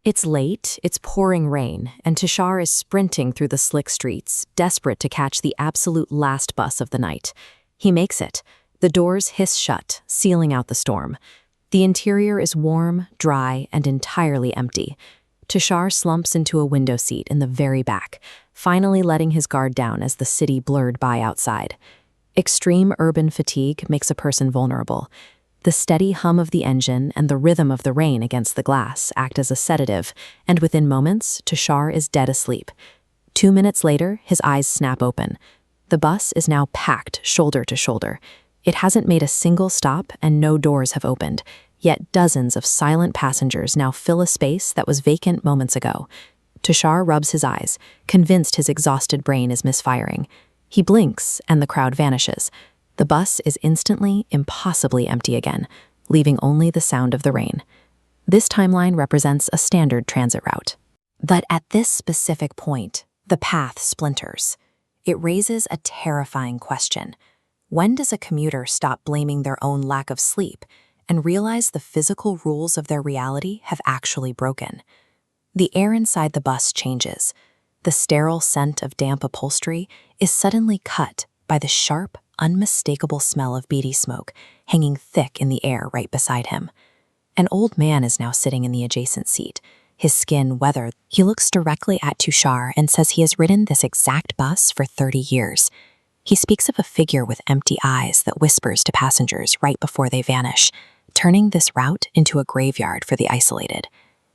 It's late, it's pouring rain, and Tushar is sprinting through the slick streets, desperate to catch the absolute last bus of the night. He makes it. The doors hiss shut, sealing out the storm. The interior is warm, dry, and entirely empty. Tushar slumps into a window seat in the very back, finally letting his guard down as the city blurred by outside. Extreme urban fatigue makes a person vulnerable. The steady hum of the engine and the rhythm of the rain against the glass act as a sedative, and within moments, Tushar is dead asleep. 2 minutes later, his eyes snap open. The bus is now packed shoulder to shoulder. It hasn't made a single stop and no doors have opened, yet dozens of silent passengers now fill a space that was vacant moments ago. Tushar rubs his eyes, convinced his exhausted brain is misfiring. He blinks and the crowd vanishes. The bus is instantly, impossibly empty again, leaving only the sound of the rain. This timeline represents a standard transit route. But at this specific point, the path splinters. It raises a terrifying question. When does a commuter stop blaming their own lack of sleep and realize the physical rules of their reality have actually broken? The air inside the bus changes. The sterile scent of damp upholstery is suddenly cut by the sharp, unmistakable smell of beady smoke hanging thick in the air right beside him. An old man is now sitting in the adjacent seat, his skin weathered. He looks directly at Tushar and says he has ridden this exact bus for 30 years. He speaks of a figure with empty eyes that whispers to passengers right before they vanish, turning this route into a graveyard for the isolated.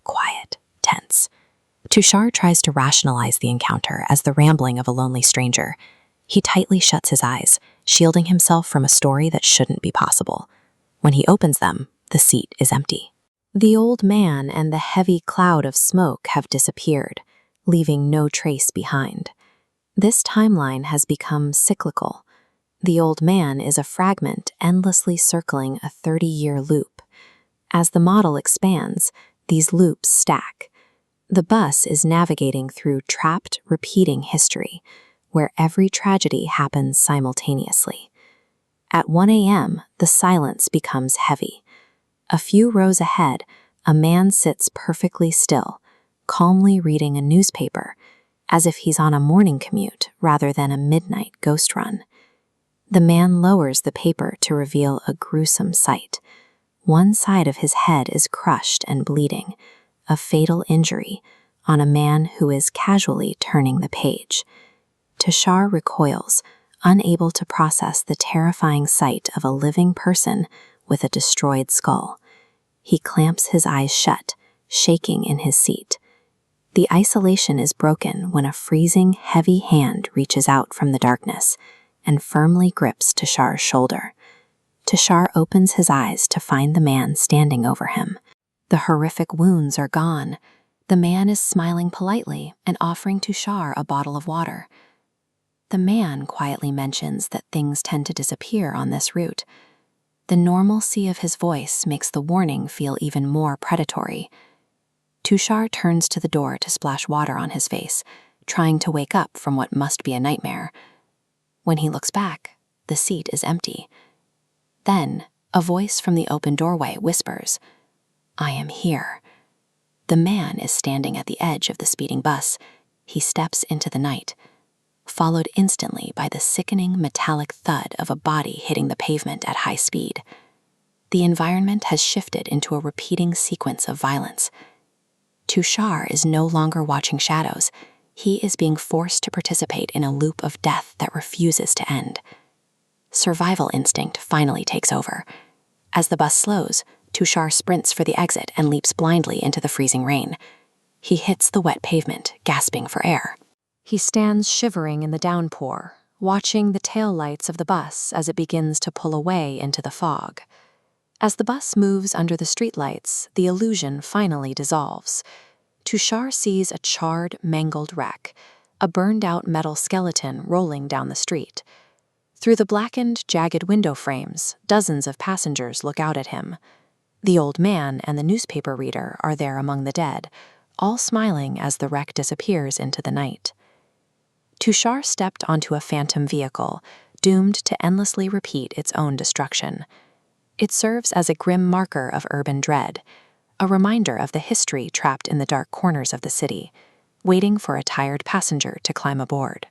Quiet, tense. Tushar tries to rationalize the encounter as the rambling of a lonely stranger. He tightly shuts his eyes, shielding himself from a story that shouldn't be possible. When he opens them, the seat is empty. The old man and the heavy cloud of smoke have disappeared, leaving no trace behind. This timeline has become cyclical. The old man is a fragment endlessly circling a 30-year loop. As the model expands, these loops stack. The bus is navigating through trapped, repeating history, where every tragedy happens simultaneously. At 1 a.m., the silence becomes heavy. A few rows ahead, a man sits perfectly still, calmly reading a newspaper, as if he's on a morning commute rather than a midnight ghost run. The man lowers the paper to reveal a gruesome sight. One side of his head is crushed and bleeding, a fatal injury on a man who is casually turning the page. Tushar recoils, unable to process the terrifying sight of a living person with a destroyed skull. He clamps his eyes shut, shaking in his seat. The isolation is broken when a freezing, heavy hand reaches out from the darkness and firmly grips Tushar's shoulder. Tushar opens his eyes to find the man standing over him. The horrific wounds are gone. The man is smiling politely and offering Tushar a bottle of water. The man quietly mentions that things tend to disappear on this route. The normalcy of his voice makes the warning feel even more predatory. Tushar turns to the door to splash water on his face, trying to wake up from what must be a nightmare. When he looks back, the seat is empty. Then, a voice from the open doorway whispers, "I am here." The man is standing at the edge of the speeding bus. He steps into the night, followed instantly by the sickening metallic thud of a body hitting the pavement at high speed. The environment has shifted into a repeating sequence of violence. Tushar is no longer watching shadows. He is being forced to participate in a loop of death that refuses to end. Survival instinct finally takes over. As the bus slows, Tushar sprints for the exit and leaps blindly into the freezing rain. He hits the wet pavement, gasping for air. He stands shivering in the downpour, watching the taillights of the bus as it begins to pull away into the fog. As the bus moves under the streetlights, the illusion finally dissolves. Tushar sees a charred, mangled wreck, a burned-out metal skeleton rolling down the street. Through the blackened, jagged window frames, dozens of passengers look out at him. The old man and the newspaper reader are there among the dead, all smiling as the wreck disappears into the night. Tushar stepped onto a phantom vehicle, doomed to endlessly repeat its own destruction. It serves as a grim marker of urban dread, a reminder of the history trapped in the dark corners of the city, waiting for a tired passenger to climb aboard.